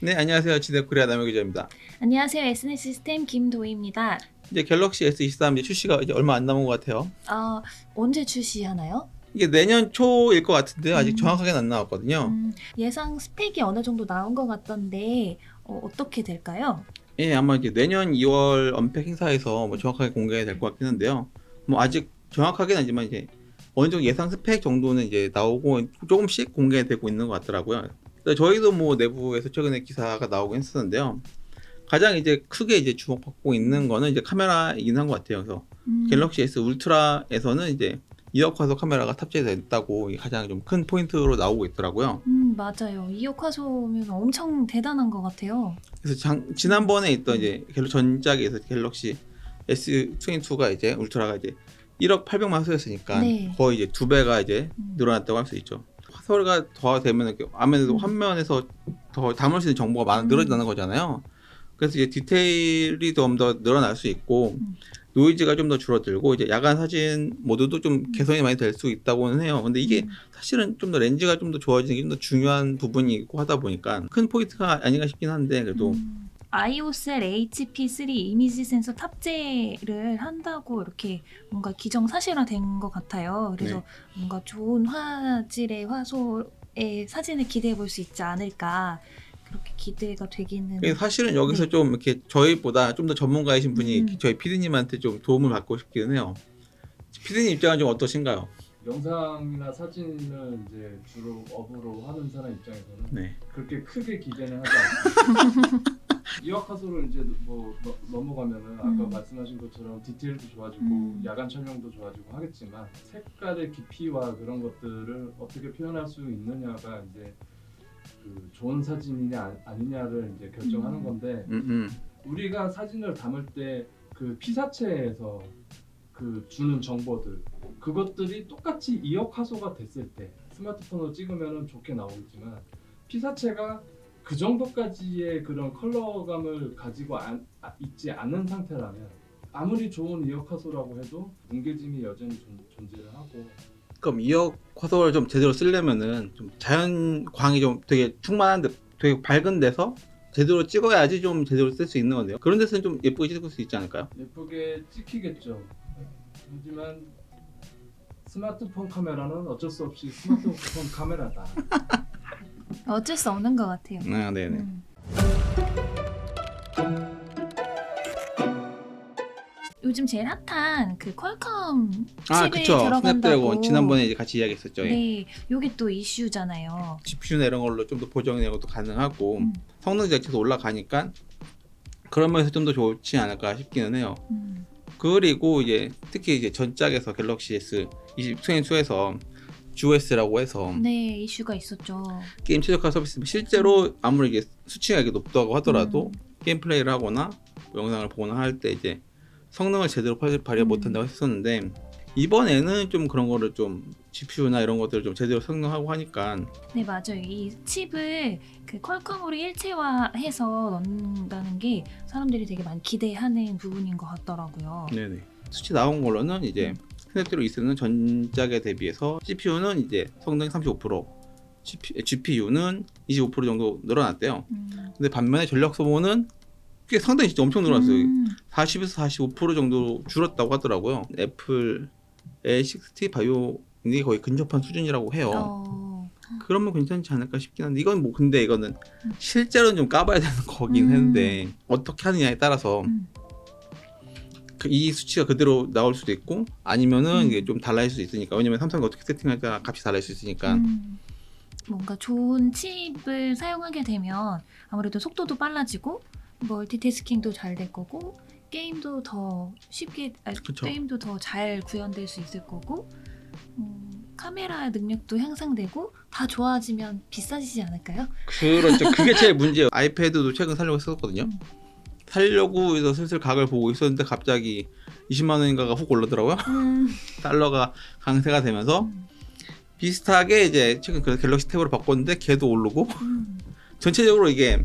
네, 안녕하세요. 지네코리아 남혁 기자입니다. 안녕하세요. SNS 시스템 김도희입니다. 이제 갤럭시 S23 이제 출시가 이제 얼마 안 남은 것 같아요. 언제 출시하나요? 이게 내년 초일 것 같은데요. 아직 정확하게는 안 나왔거든요. 예상 스펙이 어느 정도 나온 것 같던데 어떻게 될까요? 예, 아마 이제 내년 2월 언팩 행사에서 뭐 정확하게 공개가 될 것 같긴 한데요. 뭐 아직 정확하게는 아니지만 이제 어느 정도 예상 스펙 정도는 이제 나오고 조금씩 공개되고 있는 것 같더라고요. 저희도 뭐 내부에서 최근에 기사가 나오고 했었는데요. 가장 이제 크게 이제 주목받고 있는 거는 이제 카메라이긴 한 것 같아요. 그래서 갤럭시 S 울트라에서는 이제 2억 화소 카메라가 탑재됐다고 가장 좀 큰 포인트로 나오고 있더라고요. 맞아요. 2억 화소면 엄청 대단한 것 같아요. 그래서 지난번에 있던 이제 전작에서 갤럭시 S22가 이제 울트라가 이제 1억 800만 화소였으니까 네. 거의 이제 2배가 이제 늘어났다고 할 수 있죠. 화소가 더 되면 아무래도 화면에서 더 담을 수 있는 정보가 늘어나는 거잖아요. 그래서 이제 디테일이 좀 더 늘어날 수 있고 노이즈가 좀 더 줄어들고 이제 야간 사진 모드도 좀 개선이 많이 될 수 있다고는 해요. 근데 이게 사실은 좀 더 렌즈가 좀 더 좋아지는 게 좀 더 중요한 부분이 있고 하다 보니까 큰 포인트가 아닌가 싶긴 한데 그래도 IOCL HP3 이미지 센서 탑재를 한다고 이렇게 뭔가 기정사실화된 것 같아요. 그래서 네. 뭔가 좋은 화질의 화소의 사진을 기대해 볼 수 있지 않을까 그렇게 기대가 되기는. 사실은 여기서 네. 좀 이렇게 저희보다 좀 더 전문가이신 분이 저희 PD님한테 좀 도움을 받고 싶기는 해요. PD님 입장은 좀 어떠신가요? 영상이나 사진을 이제 주로 업으로 하는 사람 입장에서는 네. 그렇게 크게 기대는 하지 않습니다. 2억 화소를 이제 뭐 넘어가면은 아까 말씀하신 것처럼 디테일도 좋아지고 야간 촬영도 좋아지고 하겠지만 색깔의 깊이와 그런 것들을 어떻게 표현할 수 있느냐가 이제 그 좋은 사진이냐 아니냐를 이제 결정하는 건데 우리가 사진을 담을 때 그 피사체에서 그 주는 정보들 그것들이 똑같이 2억 화소가 됐을 때 스마트폰으로 찍으면 좋게 나오겠지만 피사체가 그 정도까지의 그런 컬러감을 가지고 있지 않은 상태라면 아무리 좋은 2억 화소라고 해도 뭉개짐이 여전히 존재를 하고. 그럼 2억 화소를 좀 제대로 쓰려면은 좀 자연광이 좀 되게 충만한데 되게 밝은 데서 제대로 찍어야지 좀 제대로 쓸 수 있는 건데요. 그런 데서는 좀 예쁘게 찍을 수 있지 않을까요? 예쁘게 찍히겠죠. 하지만 스마트폰 카메라는 어쩔 수 없이 스마트폰 카메라다. 어쩔 수 없는 것 같아요. 아, 네네. 요즘 제일 핫한 그 퀄컴 아, 칩에 그쵸. 들어간다고. 스냅드래곤 지난번에 이제 같이 이야기했었죠. 예. 네, 요게 또 이슈잖아요. GPU나 이런 걸로 좀 더 보정이나 것도 가능하고 성능 자체도 올라가니까 그런 면에서 좀 더 좋지 않을까 싶기는 해요. 그리고 이제 특히 이제 전작에서 갤럭시 S22에서 GOS라고 해서 네, 이슈가 있었죠. 게임 최적화 서비스 실제로 아무리 이게 수치가 이게 높다고 하더라도 게임 플레이를 하거나 영상을 보거나 할 때 이제 성능을 제대로 발휘 못한다고 했었는데 이번에는 좀 그런 거를 좀 GPU나 이런 것들을 좀 제대로 성능하고 하니까. 네, 맞아요. 이 칩을 그 퀄컴으로 일체화해서 넣는다는 게 사람들이 되게 많이 기대하는 부분인 것 같더라고요. 네네. 수치 나온 걸로는 이제 스냅드래곤 2는 전작에 대비해서 CPU는 이제 성능이 35%, GPU는 25% 정도 늘어났대요. 근데 반면에 전력 소모는 꽤 상당히 진짜 엄청 늘어났어요. 40에서 45% 정도 줄었다고 하더라고요. 애플의 60 바이오닉이 거의 근접한 수준이라고 해요. 그러면 괜찮지 않을까 싶긴 한데 이건 뭐 근데 이거는 실제로는 좀 까봐야 되는 거긴 했는데 어떻게 하느냐에 따라서 이 수치가 그대로 나올 수도 있고 아니면은 이게 좀 달라질 수도 있으니까. 왜냐면 삼성이 어떻게 세팅할까 값이 달라질 수 있으니까. 뭔가 좋은 칩을 사용하게 되면 아무래도 속도도 빨라지고 멀티태스킹도 잘 될 거고 게임도 더 쉽게 그쵸. 게임도 더 잘 구현될 수 있을 거고 카메라 능력도 향상되고 다 좋아지면 비싸지지 않을까요? 그렇죠. 그게 제일 문제예요. 아이패드도 최근 살려고 했었거든요. 살려고 해서 슬슬 각을 보고 있었는데 갑자기 20만 원인가가 훅 올라더라고요. 달러가 강세가 되면서 비슷하게 이제 최근 그 갤럭시 탭으로 바꿨는데 걔도 오르고 전체적으로 이게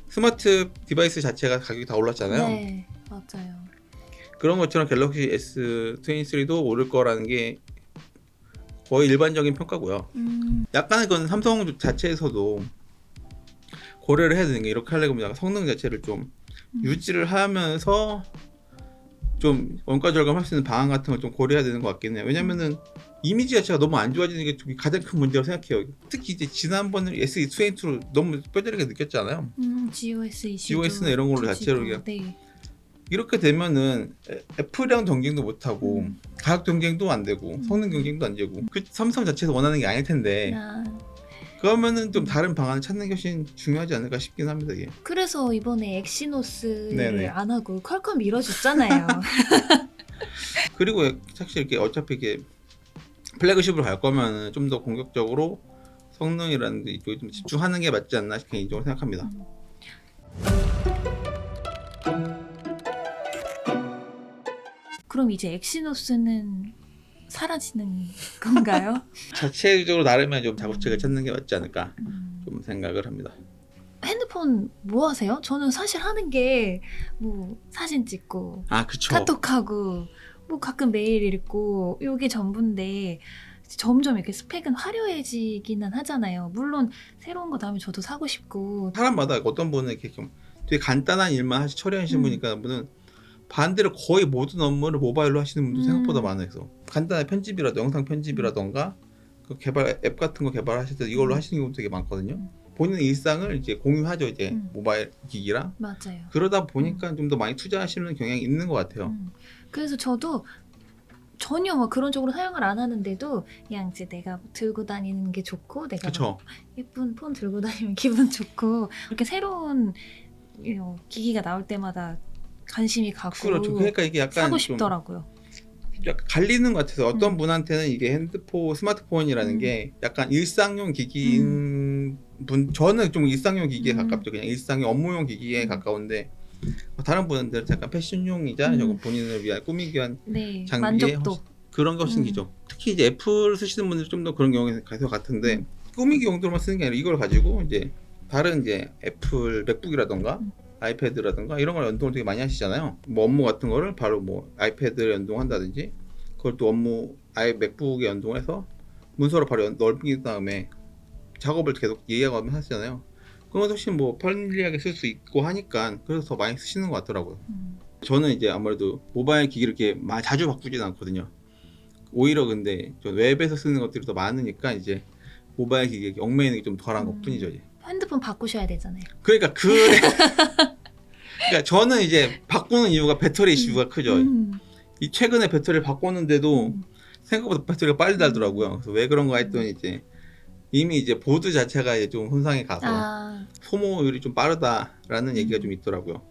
스마트 디바이스 자체가 가격이 다 올랐잖아요. 네, 맞아요. 그런 것처럼 갤럭시 S23도 오를 거라는 게 거의 일반적인 평가고요. 약간은 그건 삼성 자체에서도 고려를 해야 되는 게 이렇게 하려면 약간 성능 자체를 좀 유지를 하면서 좀 원가 절감할 수 있는 방안 같은 걸 좀 고려해야 되는 것 같긴 해요. 왜냐면은 이미지 자체가 너무 안 좋아지는 게 가장 큰 문제라고 생각해요. 특히 이제 지난번에 S22로 너무 뼈저리게 느꼈잖아요. GOS 이슈도 GOS나 이런 걸로 자체로 터지고, 네. 이렇게 되면은 애플이랑 경쟁도 못 하고 가격 경쟁도 안 되고 성능 경쟁도 안 되고 그 삼성 자체에서 원하는 게 아닐 텐데 아, 그러면은 좀 다른 방안을 찾는 게 훨씬 중요하지 않을까 싶긴 합니다. 이게. 그래서 이번에 엑시노스를 네네. 안 하고 퀄컴 밀어줬잖아요. 그리고 사실 이렇게 어차피 이게 플래그십으로 갈 거면은 좀 더 공격적으로 성능이라는 데 이쪽에 좀 집중하는 게 맞지 않나 개인적으로 생각합니다. 그럼 이제 엑시노스는 사라지는 건가요? 자체적으로 나름의 좀 작업책을 찾는 게 맞지 않을까 좀 생각을 합니다. 핸드폰 뭐 하세요? 저는 사실 하는 게 뭐 사진 찍고 아 그쵸. 카톡하고 뭐 가끔 메일 읽고 요게 전부인데 점점 이렇게 스펙은 화려해지기는 하잖아요. 물론 새로운 거 나오면 저도 사고 싶고 사람마다 어떤 분은 이렇게 좀 되게 간단한 일만 처리하시는 분이니까 분은 반대로 거의 모든 업무를 모바일로 하시는 분도 생각보다 많아요. 그래서 간단한 편집이라도 영상 편집이라던가 그 개발 앱 같은 거 개발하실 때 이걸로 하시는 경우도 되게 많거든요. 본인 일상을 이제 공유하죠. 이제 모바일 기기랑. 맞아요. 그러다 보니까 좀 더 많이 투자하시는 경향이 있는 것 같아요. 그래서 저도 전혀 뭐 그런 쪽으로 사용을 안 하는데도 그냥 이제 내가 들고 다니는 게 좋고 내가 그쵸. 예쁜 폰 들고 다니면 기분 좋고 이렇게 새로운 기기가 나올 때마다 관심이 가고 그렇죠. 그러니까 이게 약간 사고 좀 싶더라고요. 약간 갈리는 것 같아서 어떤 분한테는 이게 핸드폰, 스마트폰이라는 게 약간 일상용 기기인 분, 저는 좀 일상용 기기에 가깝죠. 그냥 일상용 업무용 기기에 가까운데 다른 분들은 약간 패션용이자 저거 본인을 위한 꾸미기 위한 네, 장비에 만족도. 그런 게 훨씬 기죠. 특히 이제 애플 쓰시는 분들 좀 더 그런 경우가 같은데 꾸미기 용도로만 쓰는 게 아니라 이걸 가지고 이제 다른 이제 애플 맥북이라던가 아이패드라든가 이런 걸 연동을 되게 많이 하시잖아요. 뭐 업무 같은 거를 바로 뭐 아이패드에 연동한다든지 그걸 또 업무 맥북에 연동해서 문서로 바로 넓힌 다음에 작업을 계속 이해하고 하시잖아요. 그건 훨씬 뭐 편리하게 쓸 수 있고 하니까 그래서 더 많이 쓰시는 것 같더라고요. 저는 이제 아무래도 모바일 기기를 이렇게 자주 바꾸지는 않거든요. 오히려 근데 저 웹에서 쓰는 것들이 더 많으니까 이제 모바일 기기에 얽매이는 게 좀 덜한 것뿐이죠. 이제. 핸드폰 바꾸셔야 되잖아요. 그러니까 그러니까 저는 이제 바꾸는 이유가 배터리 이슈가 크죠. 이 최근에 배터리를 바꿨는데도 생각보다 배터리가 빨리 닳더라고요. 그래서 왜 그런가 했더니 이제 이미 이제 보드 자체가 이제 좀 손상이 가서 소모율이 좀 빠르다라는 얘기가 좀 있더라고요.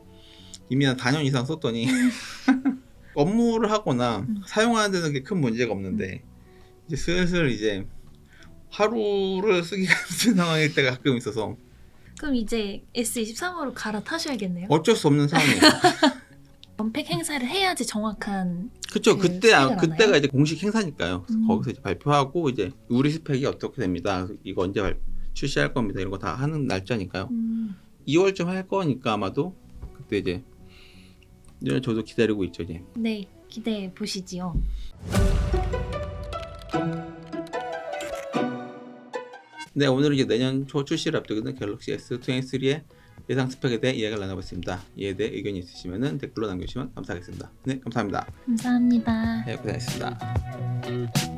이미 한 4년 이상 썼더니 업무를 하거나 사용하는 데는 큰 문제가 없는데 이제 슬슬 이제 하루를 쓰기가 힘든 상황일 때가 가끔 있어서 그럼 이제 S23으로 갈아타셔야겠네요. 어쩔 수 없는 상황이에요. 언팩 행사를 해야지 정확한 그쵸. 그 그때가 스펙을 알아요? 이제 공식 행사니까요. 그래서 거기서 이제 발표하고 이제 우리 스펙이 어떻게 됩니다. 이거 언제 출시할 겁니다. 이런 거 다 하는 날짜니까요. 2월쯤 할 거니까 아마도 그때 이제 저도 기다리고 있죠. 이제. 네, 기대해 보시지요. 네, 오늘은 이제 내년 초 출시를 앞두고 갤럭시 S23의 예상 스펙에 대해 이야기를 나눠봤습니다. 이에 대해 의견이 있으시면 댓글로 남겨주시면 감사하겠습니다. 네, 감사합니다. 감사합니다. 네, 고생하셨습니다.